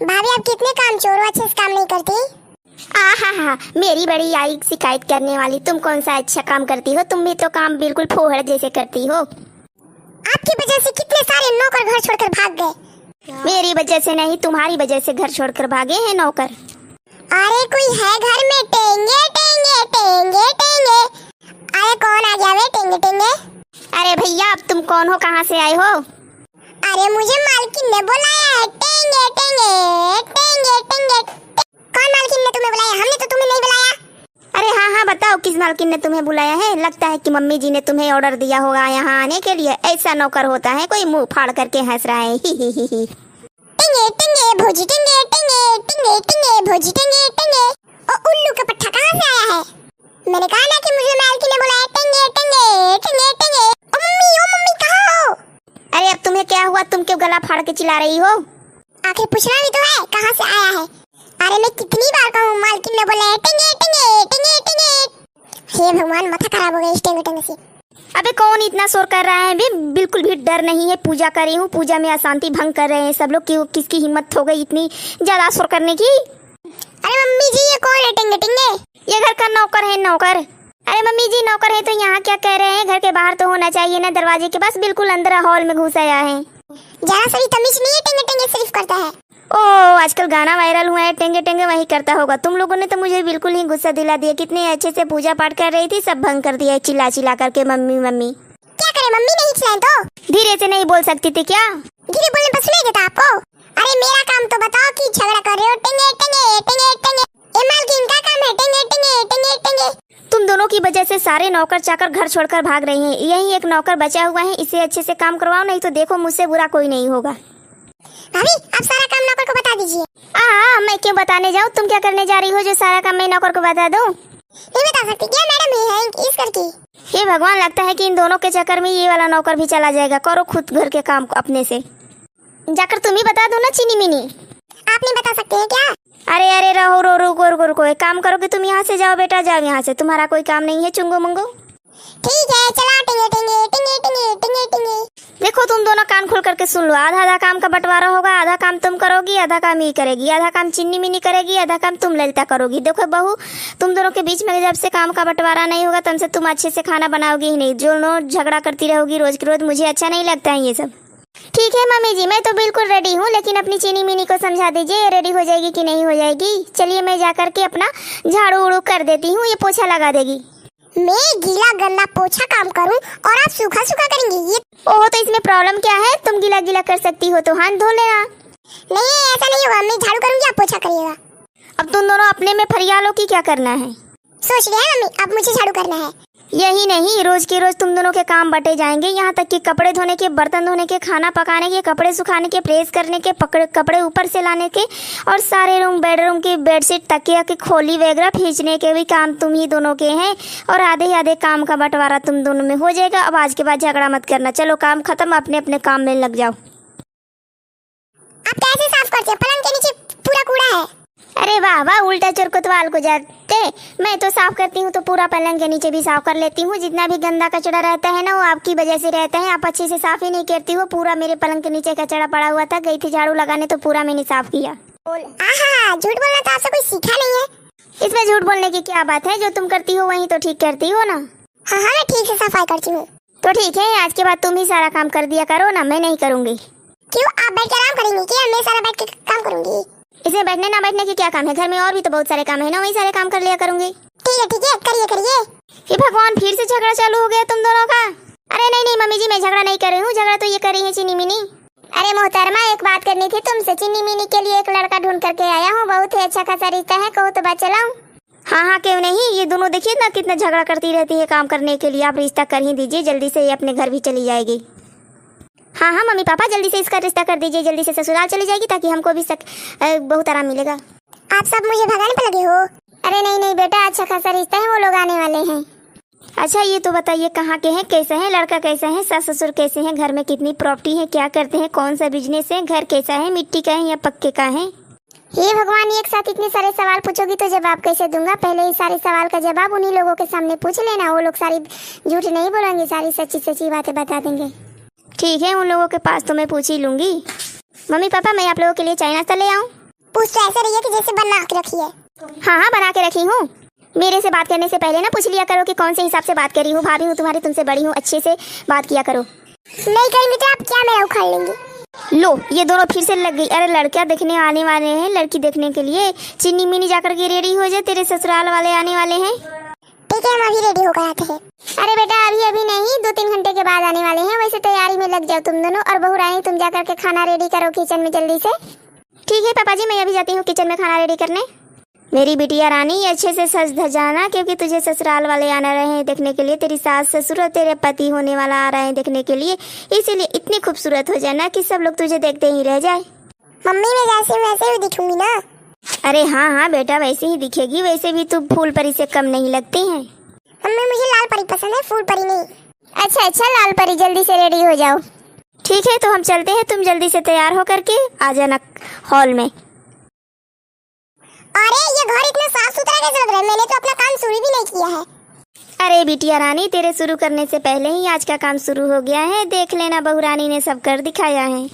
भाभी आप कितने काम चोर हो, अच्छे से काम नहीं करती। आहा, मेरी बड़ी आई शिकायत करने वाली। तुम कौन सा अच्छा काम करती हो? तुम भी तो काम बिल्कुल फोहड़ जैसे करती हो। आपकी वजह से कितने सारे नौकर घर छोड़कर भाग गए। मेरी वजह से नहीं, तुम्हारी वजह से घर छोड़कर भागे हैं नौकर। अरे कोई है घर में? टेंगे टेंगे टेंगे टेंगे। अरे कौन आ गया वे टेंगे टेंगे? अरे भैया, अब तुम कौन हो, कहाँ से आए हो? अरे मुझे मालकिन ने बुलाया है। टेंगे टेंगे टेंगे टेंगे। कौन मालकिन ने तुम्हें बुलाया? हमने तो तुम्हें नहीं बुलाया। अरे हाँ, बताओ किस मालकिन ने तुम्हें बुलाया है? लगता है कि मम्मी जी ने तुम्हें ऑर्डर दिया होगा यहाँ आने के लिए। ऐसा नौकर होता है कोई मुंह फाड़ करके हंस रहा है। ही। टेंगे टेंगे भोजी टेंगे टेंगे टेंगे टेंगे भोजी टेंगे टेंगे। ओ उल्लू का पट्टा कहाँ से आया है? मैंने कहा ना कि मुझे मालकिन ने बुलाया। टेंगे टेंगे टेंगे टेंगे। ओ मम्मी कहाँ हो? अरे अब तुम्हें क्या हुआ? तुम क्यों गला फाड़ के चिल्ला रही हो? आखिर पूछना भी तो है कहाँ से आया है। अरे मैं कितनी बार कहूँ, मालकिन ने बोला है टेंगे टेंगे टेंगे टेंगे। हे भगवान, माथा खराब हो गया इस टेंगे टेंगे से। अबे कौन इतना शोर कर रहा है? भी बिल्कुल भी डर नहीं है। पूजा कर रही हूँ, पूजा में अशांति भंग कर रहे हैं सब लोग। क्यों, किसकी हिम्मत हो गई इतनी ज्यादा शोर करने की? अरे मम्मी जी, ये कौन है टेंगे टेंगे? ये घर का नौकर है, नौकर। अरे मम्मी जी, नौकर है तो यहाँ क्या कह रहे हैं? घर के बाहर तो होना चाहिए ना, दरवाजे के पास। बिल्कुल अंदर हॉल में घुस आया है। जरा सा भी तमीज नहीं है। टेंगे टेंगे सिर्फ करता है। ओ आजकल गाना वायरल हुआ है, टेंगे टेंगे वही करता होगा। तुम लोगों ने तो मुझे बिल्कुल ही गुस्सा दिला दिया। कितने अच्छे से पूजा पाठ कर रही थी, सब भंग कर दिया चिल्ला चिल्ला करके। मम्मी मम्मी क्या करे, मम्मी नहीं चिल्लाए तो? धीरे से नहीं बोल सकती थी क्या? धीरे बोलने पर सुनाई देता आपको? अरे मेरा काम तो बताओ कि झगड़ा कर रहे हो। टेंगे टेंगे टेंगे टेंगे। ये मालकिन का काम है। टेंगे टेंगे टेंगे टेंगे। तुम दोनों की वजह से सारे नौकर चाकर घर छोड़कर भाग रहे हैं। यही एक नौकर बचा हुआ है, इसे अच्छे से काम करवाओ, नहीं तो देखो मुझसे बुरा कोई नहीं होगा। भाभी आप सारा काम नौकर को बता दीजिए। मैं क्यों बताने जाऊँ? तुम क्या करने जा रही हो जो सारा काम मैं नौकर को बता दूँ? नहीं बता सकती क्या मैडम? ये है इस करके। हे भगवान, लगता है कि इन दोनों के चक्कर में ये वाला नौकर भी चला जाएगा। करो खुद घर के काम अपने से। जाकर तुम ही बता दो ना चीनी मिनी। आप नहीं बता सकते हैं क्या? अरे रहो रुको। एक काम करो कि तुम यहाँ से जाओ बेटा, जाओ यहाँ से। तुम्हारा कोई काम नहीं है चुंगो मुंगो। ठीक है, चला टेंगे टेंगे टेंगे टेंगे टेंगे टेंगे। देखो तुम दोनों कान खोल करके सुन लो। आधा काम का बंटवारा होगा। आधा काम तुम करोगी, आधा काम ये करेगी। आधा काम चिन्नी मिनी करेगी, आधा काम तुम ललिता करोगी। देखो बहू, तुम दोनों के बीच में जब से काम का बंटवारा नहीं होगा तब से तुम अच्छे से खाना बनाओगी ही नहीं। जो नो झगड़ा करती रहोगी रोज के रोज। मुझे अच्छा नहीं लगता है ये सब। ठीक है मम्मी जी, मैं तो बिल्कुल रेडी हूँ, लेकिन अपनी चीनी मिनी को समझा दीजिए ये रेडी हो जाएगी कि नहीं हो जाएगी। चलिए मैं जा करके अपना झाड़ू उड़ू कर देती हूँ, ये पोछा लगा देगी। मैं गीला गंदा पोछा काम करूं और आप सूखा सूखा करेंगी? ये ओह, तो इसमें प्रॉब्लम क्या है? तुम गीला गीला कर सकती हो तो हाथ धो लेना। नहीं, ऐसा नहीं होगा। मैं झाड़ू करूंगी, आप पोछा करिएगा। अब तुम दोनों अपने में फरियालो की क्या करना है? सोच लिया है मम्मी, अब मुझे झाड़ू करना है। यही नहीं, रोज के रोज तुम दोनों के काम बटे जाएंगे। यहाँ तक कि कपड़े धोने के, बर्तन धोने के, खाना पकाने के, कपड़े सुखाने के, प्रेस करने के, कपड़े ऊपर से लाने के, और सारे रूम बेडरूम की बेडशीट तकिया की खोली वगैरह खींचने के भी काम तुम ही दोनों के हैं। और आधे काम का बंटवारा तुम दोनों में हो जाएगा। अब आज के बाद झगड़ा मत करना। चलो काम खत्म, अपने अपने काम में लग जाओ। आप कैसे साफ करते हैं? पलंग के नीचे पूरा कूड़ा है। अरे वाह, उल्टा चोर कोतवाल को जाते। मैं तो साफ करती हूँ तो पूरा पलंग के नीचे भी साफ कर लेती हूँ। जितना भी गंदा कचड़ा रहता है ना, वो आपकी वजह से रहता है। आप अच्छे से साफ ही नहीं करती हो। पूरा मेरे पलंग के नीचे कचड़ा पड़ा हुआ था, गई थी झाड़ू लगाने तो पूरा मैंने साफ किया। झूठ बोलना तो आपसे कोई सीखा नहीं है। इसमें झूठ बोलने की क्या बात है? जो तुम करती हो वही तो ठीक करती हो ना। हाँ, मैं ठीक से सफाई करती हूँ। तो ठीक है, आज के बाद तुम ही सारा काम कर दिया करो ना, मैं नहीं करूँगी। क्यों, आप बैठ के आराम करेंगे क्या? मैं सारा बैठ के काम करूंगी। इसमें बैठने ना बैठने की क्या काम है? घर में और भी तो बहुत सारे काम है ना, वही सारे काम कर लिया करूंगी। ठीक है, करिए। हे भगवान, फिर से झगड़ा चालू हो गया तुम दोनों का। अरे नहीं मम्मी जी, मैं झगड़ा नहीं कर रही हूँ। झगड़ा तो ये कर रही है चीनी मिनी। अरे मोहतरमा, एक बात करनी थी तुमसे। चीनी मिनी के लिए एक लड़का ढूंढ करके आया हूँ। बहुत ही अच्छा खासा रिश्ता है, कहो तो बात चलाऊं? हाँ, क्यों नहीं। ये दोनों देखिए ना कितना झगड़ा करती रहती है काम करने के लिए। आप रिश्ता कर ही दीजिए, जल्दी से ये अपने घर भी चली जाएगी। हाँ मम्मी पापा, जल्दी से इसका रिश्ता कर दीजिए। जल्दी से ससुराल चली जाएगी ताकि हमको भी बहुत आराम मिलेगा। आप सब मुझे भगाने पे लगे हो। अरे नहीं बेटा, अच्छा खासा रिश्ता है, वो लोग आने वाले हैं। अच्छा ये तो बताइए कहाँ के हैं, कैसे हैं, लड़का कैसा है, सास ससुर कैसे हैं, घर में कितनी प्रॉपर्टी है, क्या करते हैं, कौन सा बिजनेस है, घर कैसा है, मिट्टी का है या पक्के का है? हे भगवान, एक साथ इतने सारे सवाल पूछोगी तो जवाब कैसे दूंगा? पहले ही सारे सवाल का जवाब उन्हीं लोगों के सामने पूछ लेना। वो लोग सारी झूठ नहीं बोलेंगे, सारी सच्ची बातें बता देंगे। ठीक है, उन लोगों के पास तो मैं पूछ ही लूंगी। मम्मी पापा, मैं आप लोगों के लिए चाय नाश्ता ले आऊँ? पूछ तो ऐसे रही है कि जैसे बना के रखी है। हाँ हाँ बना के रखी हूँ। मेरे से बात करने से पहले ना पूछ लिया करो कि कौन से हिसाब से बात करी हूँ। भाभी हूँ तुम्हारी, तुमसे बड़ी हूँ, अच्छे से बात किया करो। नहीं करेंगे तो आप क्या मेरा उखाड़ लेंगे? लो ये दोनों फिर से लग गई। अरे लड़का देखने आने वाले हैं, लड़की देखने के लिए। चिन्नी मिनी जाकर के रेडी हो जाए, तेरे ससुराल वाले आने वाले हैं। ठीक है, हम अभी रेडी होकर आते हैं। अरे बेटा अभी नहीं, 2-3 घंटे के बाद आने वाले हैं। वैसे तैयारी में लग जाओ तुम दोनों। और बहू रानी तुम जाकर के खाना रेडी करो किचन में जल्दी से। ठीक है पापा जी, मैं अभी जाती हूँ किचन में खाना रेडी करने। मेरी बिटिया रानी अच्छे से सज धज जाना, क्योंकि तुझे ससुराल वाले आना रहे हैं देखने के लिए। तेरी सास ससुर और तेरे पति होने वाला आ रहे हैं देखने के लिए। इसीलिए इतनी खूबसूरत हो जाना कि सब लोग तुझे देखते ही रह जाए। मम्मी मैं जैसे वैसे ही दिखूंगी ना? अरे हाँ हाँ बेटा, वैसे ही दिखेगी। वैसे भी तू फूल परी से कम नहीं लगती है। मम्मी मुझे लाल परी पसंद है, फूल परी नहीं। अच्छा लाल परी, जल्दी से रेडी हो जाओ। ठीक है तो हम चलते हैं, तुम जल्दी से तैयार हो करके आ जाना हॉल में। अरे ये घर इतना साफ सुथरा कैसे लग रहा है? मैंने तो अपना काम शुरू भी नहीं किया है। अरे बिटिया रानी, तेरे शुरू करने से पहले ही आज का काम शुरू हो गया है। देख लेना, बहू रानी ने सब कर दिखाया है।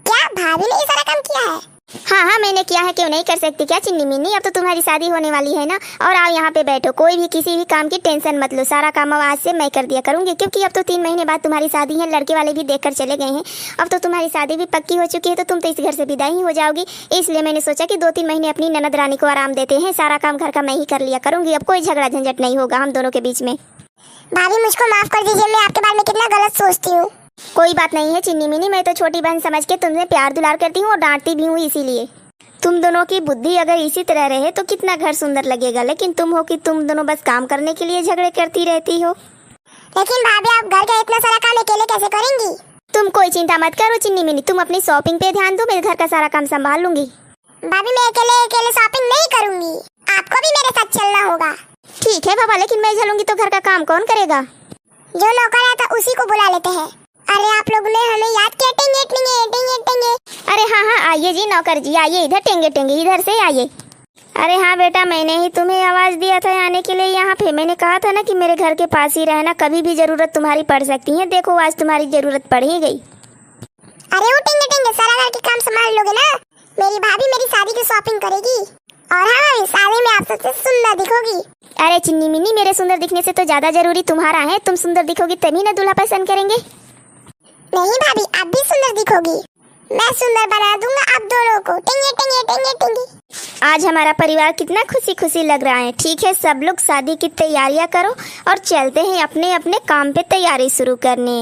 क्या भाभी ने ये सारा काम किया है? हाँ मैंने किया है, क्यों नहीं कर सकती क्या चिन्नी मिन्नी? अब तो तुम्हारी शादी होने वाली है ना। और आओ यहाँ पे बैठो, कोई भी किसी भी काम की टेंशन मत लो। सारा काम अब आज से मैं कर दिया करूंगी, क्योंकि अब तो 3 महीने बाद तुम्हारी शादी है। लड़के वाले भी देखकर चले गए हैं। अब तो तुम्हारी शादी भी पक्की हो चुकी है, तो तुम तो इस घर से विदा ही हो जाओगी। इसलिए मैंने सोचा कि 2-3 महीने अपनी ननद रानी को आराम देते हैं। सारा काम घर का मैं ही कर लिया करूंगी। अब कोई झगड़ा झंझट नहीं होगा हम दोनों के बीच में। भाभी मुझको माफ कर दीजिए, मैं आपके बारे में कितना गलत सोचती हूँ। कोई बात नहीं है चिन्नी मिनी, मैं तो छोटी बहन समझ के तुमसे प्यार दुलार करती हूँ और डांटती भी हूँ। इसीलिए तुम दोनों की बुद्धि अगर इसी तरह रहे तो कितना घर सुंदर लगेगा। लेकिन तुम हो कि तुम दोनों बस काम करने के लिए झगड़े करती रहती हो। लेकिन भाभी आप घर का इतना सारा काम अकेले कैसे करेंगी? तुम कोई चिंता मत करो चिन्नी मिनी, तुम अपनी शॉपिंग पे ध्यान दो, मैं घर का सारा काम संभाल लूंगी। भाभी मैं अकेले शॉपिंग नहीं करूंगी, आपको भी मेरे साथ चलना होगा। ठीक है बाबा, लेकिन मैं चलूंगी तो घर का काम कौन करेगा? जो नौकर आता उसी को बुला लेते हैं। अरे आप लोग ने हमें याद किया, टेंगे टेंगे टेंगे टेंगे। अरे हाँ आइए जी नौकर जी, आइए इधर, टेंगे टेंगे इधर से आइए। अरे हाँ बेटा, मैंने ही तुम्हें आवाज दिया था आने के लिए यहाँ पे। मैंने कहा था ना कि मेरे घर के पास ही रहना, कभी भी जरूरत तुम्हारी पड़ सकती है। देखो आज तुम्हारी जरूरत पड़ ही गई। अरे वो टेंगे टेंगे सारा घर के काम संभाल लोगे ना? मेरी भाभी मेरी शादी की शॉपिंग करेगी। और हाँ शादी में आप सबसे सुंदर दिखोगी। अरे चिन्नी मिन्नी, मेरे सुंदर दिखने से तो ज्यादा जरूरी तुम्हारा है। तुम सुंदर दिखोगी तभी ना दूल्हा पसंद करेंगे। नहीं भाभी, आप भी सुंदर दिखोगी। मैं सुंदर बना दूंगा आप दोनों को। टेंगे टेंगे टेंगे टेंगे। आज हमारा परिवार कितना खुशी खुशी लग रहा है। ठीक है, सब लोग शादी की तैयारियां करो और चलते हैं अपने अपने काम पे तैयारी शुरू करने।